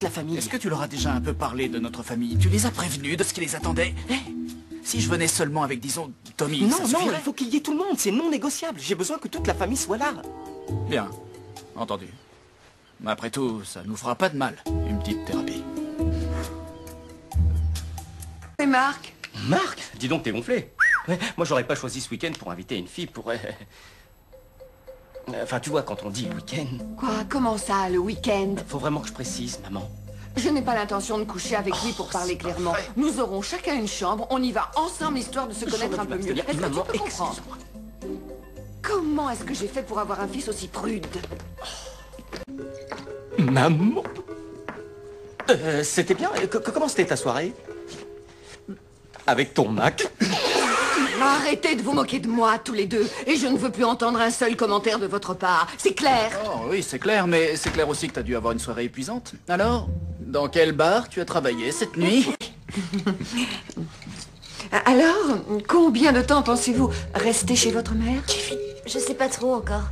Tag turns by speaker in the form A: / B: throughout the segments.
A: la famille.
B: Est-ce que tu leur as déjà un peu parlé de notre famille? Tu les as prévenus de ce qui les attendait? Si je venais seulement avec, disons, Tommy,
A: Non,
B: ça
A: non,
B: suffirait.
A: il faut qu'il y ait tout le monde, c'est non négociable. J'ai besoin que toute la famille soit là.
B: Bien, entendu. Mais après tout, ça nous fera pas de mal, une petite thérapie.
C: C'est Marc.
A: Marc, dis donc, t'es gonflé. Ouais, moi, j'aurais pas choisi ce week-end pour inviter une fille pour... Enfin, tu vois, quand on dit week-end,
C: Quoi? Comment ça, le week-end?
A: faut vraiment que je précise, maman.
C: Je n'ai pas l'intention de coucher avec lui pour parler clairement. Nous aurons chacun une chambre, on y va ensemble histoire de se connaître un peu mieux. Est-ce que
A: Maman,
C: tu peux comprendre? Comment est-ce que j'ai fait pour avoir un fils aussi prude?
A: Maman. C'était bien. Comment c'était ta soirée? Avec ton Mac?
C: Arrêtez de vous moquer de moi, tous les deux, et je ne veux plus entendre un seul commentaire de votre part. C'est clair?
B: Oh oui, c'est clair, mais c'est clair aussi que t'as dû avoir une soirée épuisante. Alors, dans quel bar tu as travaillé cette nuit?
C: Alors, combien de temps pensez-vous rester chez votre mère?
D: Je sais pas trop encore.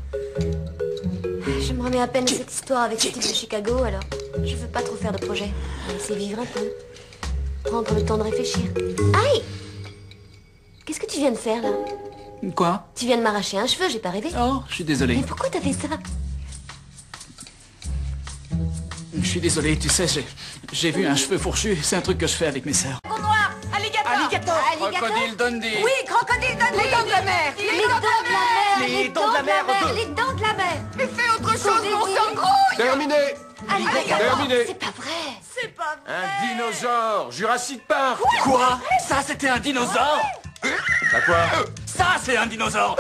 D: Je me remets à peine de cette histoire avec ce type de Chicago, alors je veux pas trop faire de projet. Laisser vivre un peu. Prendre le temps de réfléchir. Aïe! Qu'est-ce que tu viens de faire, là?
B: Quoi?
D: Tu viens de m'arracher un cheveu, j'ai pas rêvé.
B: Oh, je suis désolé.
D: Mais pourquoi t'as fait ça?
B: Je suis désolé, tu sais, j'ai vu un cheveu fourchu, c'est un truc que je fais avec mes sœurs.
C: Noir, alligator,
B: Crocodile Dundee.
C: Oui, crocodile Dundee. Les dents de la mer.
D: Les dents de la mer!
A: Les dents de la mer, deux.
D: Les dents de la mer!
C: Mais fais autre chose, mon sang grouille.
E: Terminé.
D: Alligator!
E: Terminé.
D: C'est pas vrai!
C: C'est pas vrai.
E: Un dinosaure, Jurassic Park.
B: Quoi? Ça, c'était un dinosaure?
E: À quoi?
B: Ça, c'est un dinosaure!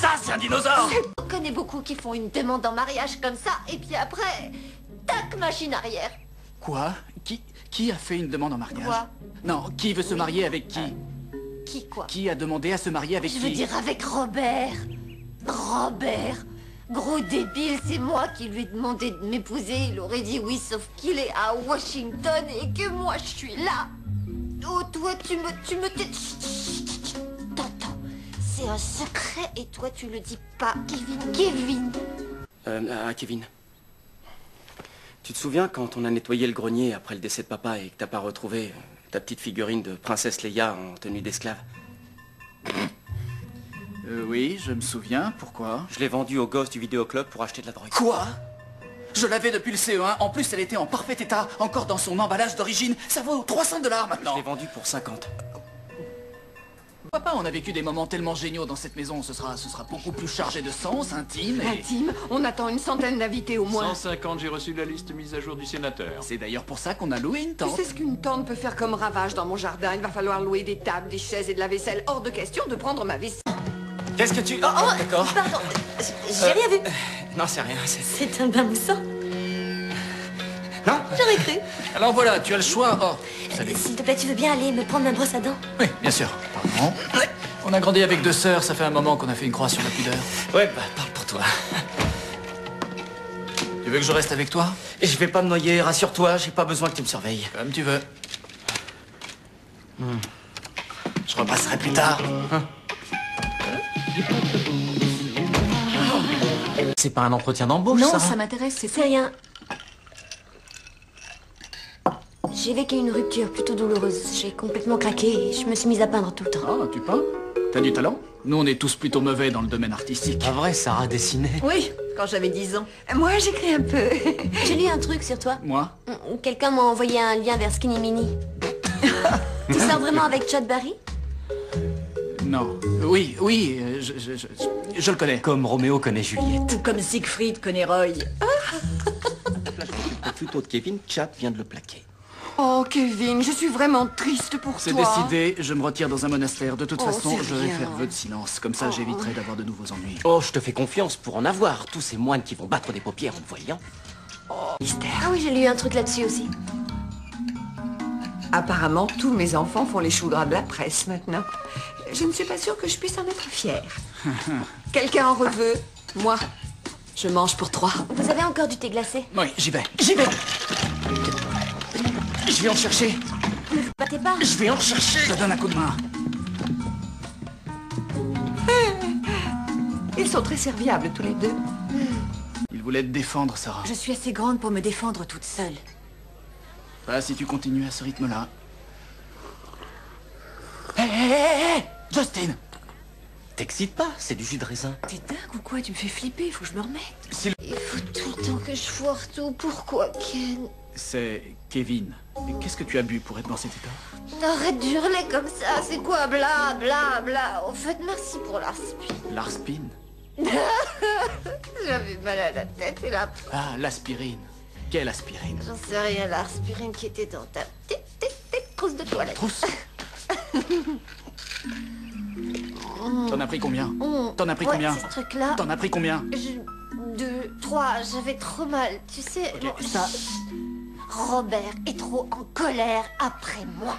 B: Ça, c'est un dinosaure!
D: On connaît beaucoup qui font une demande en mariage comme ça, et puis après, tac, machine arrière.
B: Quoi? Qui a fait une demande en mariage?
D: Quoi?
B: Non, qui veut se marier avec qui?
D: Qui quoi?
B: Qui a demandé à se marier avec
D: Je
B: qui?
D: veux dire avec Robert. Robert. Gros débile, c'est moi qui lui ai demandé de m'épouser. Il aurait dit oui, sauf qu'il est à Washington et que moi je suis là. Oh, toi, tu me tais... Chut, chut, chut. T'entends? C'est un secret et toi, tu le dis pas. Kevin.
A: Kevin. Tu te souviens quand on a nettoyé le grenier après le décès de papa et que t'as pas retrouvé ta petite figurine de princesse Leia en tenue d'esclave?
B: Oui, je me souviens, pourquoi?
A: Je l'ai vendue au gosse du vidéoclub pour acheter de la drogue.
B: Quoi? Je l'avais depuis le CE1, en plus elle était en parfait état, encore dans son emballage d'origine, ça vaut 300 $
A: Je
B: maintenant.
A: l'ai vendue pour 50.
B: Papa, on a vécu des moments tellement géniaux dans cette maison, ce sera beaucoup plus chargé de sens, intime et...
C: Intime, on attend une centaine d'invités au moins.
E: 150, j'ai reçu la liste mise à jour du sénateur.
B: C'est d'ailleurs pour ça qu'on a loué une
C: Tu
B: tente.
C: sais ce qu'une tente peut faire comme ravage dans mon jardin? Il va falloir louer des tables, des chaises et de la vaisselle. Hors de question de prendre ma vaisselle.
A: Qu'est-ce que tu... Oh, d'accord.
D: Pardon, j'ai rien vu.
A: Non, c'est rien, c'est...
D: C'est un bain moussant.
A: Non?
D: J'aurais cru.
B: Alors voilà, tu as le choix. Oh, salut.
D: S'il te plaît, tu veux bien aller me prendre ma brosse à dents?
B: Oui, bien sûr. Pardon. On a grandi avec 2 sœurs, ça fait un moment qu'on a fait une croix sur la pudeur.
A: Ouais, bah, parle pour toi.
B: Tu veux que je reste avec toi?
A: Et je vais pas me noyer, rassure-toi, j'ai pas besoin que tu me surveilles.
B: Comme tu veux. Je repasserai plus tard.
A: C'est pas un entretien d'embauche,
C: Non,
A: ça?
C: ça m'intéresse,
D: C'est rien. J'ai vécu une rupture plutôt douloureuse. J'ai complètement craqué et je me suis mise à peindre tout le temps.
B: Ah, tu peins? T'as du talent? Nous, on est tous plutôt mauvais dans le domaine artistique.
A: Pas vrai, Sarah dessinait.
C: Oui, quand j'avais 10 ans. Moi, j'écris un peu.
D: J'ai lu un truc sur toi.
B: Moi?
D: Quelqu'un m'a envoyé un lien vers Skinny Mini. Tu sors vraiment avec Chad Barry?
B: Non. Oui, je le connais.
A: Comme Roméo connaît Juliette.
C: Tout comme Siegfried connaît Roy.
A: Plutôt de Kevin, Chad vient de le plaquer.
C: Oh, Kevin, je suis vraiment triste pour toi.
B: C'est décidé, je me retire dans un monastère. De toute
C: Oh,
B: façon,
C: c'est
B: je vais
C: rien.
B: faire vœu de silence. Comme ça, j'éviterai d'avoir de nouveaux ennuis.
A: Oh, je te fais confiance pour en avoir. Tous ces moines qui vont battre des paupières en te voyant.
C: Mystère.
D: Ah oui, j'ai lu un truc là-dessus aussi.
C: Apparemment, tous mes enfants font les choux gras de la presse maintenant. Je ne suis pas sûre que je puisse en être fière. Quelqu'un en reveut? Moi, je mange pour 3.
D: Vous avez encore du thé glacé?
B: Oui, j'y vais. J'y vais.
A: Je vais en chercher.
D: Ne vous battez pas.
A: Je vais en chercher.
B: Je te donne un coup de main.
C: Ils sont très serviables tous les deux.
B: Il voulait te défendre, Sarah.
F: Je suis assez grande pour me défendre toute seule.
B: Pas si tu continues à ce rythme-là. Hé, Justin!
F: T'excites pas, c'est du jus de raisin.
C: T'es dingue ou quoi? Tu me fais flipper, il faut que je me remette.
D: Il faut tout le temps que je foire tout. Pourquoi, Ken?
B: C'est Kevin. Et qu'est-ce que tu as bu pour être dans cet état?
D: Arrête d'hurler comme ça, c'est quoi? Bla, bla, bla. Au fait, merci pour l'aspire.
B: L'arspine?
D: J'avais mal à la tête et là...
B: Ah, l'aspirine. Quelle aspirine?
D: J'en sais rien, l'aspirine qui était dans ta petite trousse de toilette.
B: Trousse? T'en as pris combien? T'en as pris
D: Ouais,
B: combien?
D: ces trucs-là...
B: T'en as pris combien?
D: 2, 3, j'avais trop mal, tu sais...
B: Ok,
D: bon,
B: ça...
D: Robert est trop en colère après moi.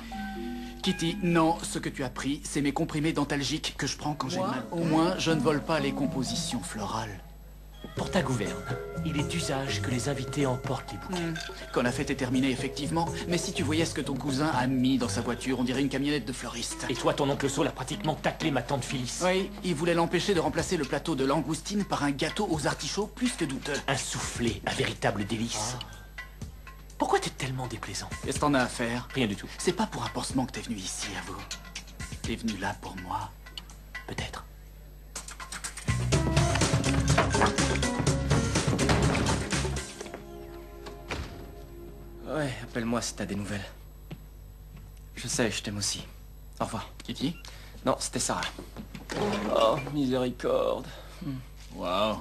B: Kitty, non, ce que tu as pris, c'est mes comprimés dentalgiques que je prends quand j'ai mal. Au moins, je ne vole pas les compositions florales.
F: Pour ta gouverne, il est d'usage que les invités emportent les bouquets.
B: Quand la fête est terminée, effectivement. Mais si tu voyais ce que ton cousin a mis dans sa voiture, on dirait une camionnette de fleuriste.
F: Et toi, ton oncle Saul a pratiquement taclé ma tante Phyllis.
B: Oui, il voulait l'empêcher de remplacer le plateau de langoustine par un gâteau aux artichauts plus que douteux.
F: Un soufflé, un véritable délice. Pourquoi t'es tellement déplaisant?
B: Qu'est-ce que t'en as à faire?
F: Rien du tout.
B: C'est pas pour un pansement que t'es venu ici, avoue. T'es venu là pour moi.
F: Peut-être.
A: Ouais, appelle-moi si t'as des nouvelles. Je sais, je t'aime aussi. Au revoir.
B: Kitty?
A: Non, c'était Sarah. Oh, miséricorde.
B: Waouh.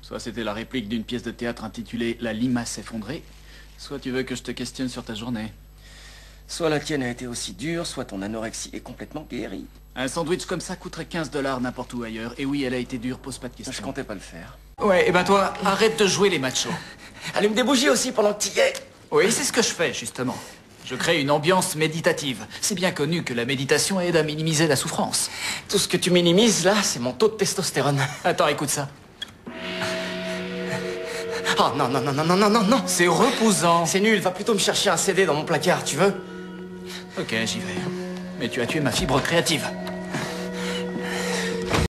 B: Soit c'était la réplique d'une pièce de théâtre intitulée La limace effondrée, soit tu veux que je te questionne sur ta journée.
A: Soit la tienne a été aussi dure, soit ton anorexie est complètement guérie.
B: Un sandwich comme ça coûterait 15 $ n'importe où ailleurs. Et oui, elle a été dure, pose pas de
A: Je
B: questions.
A: comptais pas le faire.
B: Ouais, et ben toi, arrête de jouer les machos.
A: Allume des bougies aussi pendant que t'y es.
B: Oui, c'est ce que je fais, justement. Je crée une ambiance méditative. C'est bien connu que la méditation aide à minimiser la souffrance.
A: Tout ce que tu minimises là, c'est mon taux de testostérone.
B: Attends, écoute ça.
A: Oh non, non, non, non, non, non, non, non.
B: C'est reposant.
A: C'est nul, va plutôt me chercher un CD dans mon placard, tu veux?
B: Ok, j'y vais. Mais tu as tué ma fibre créative.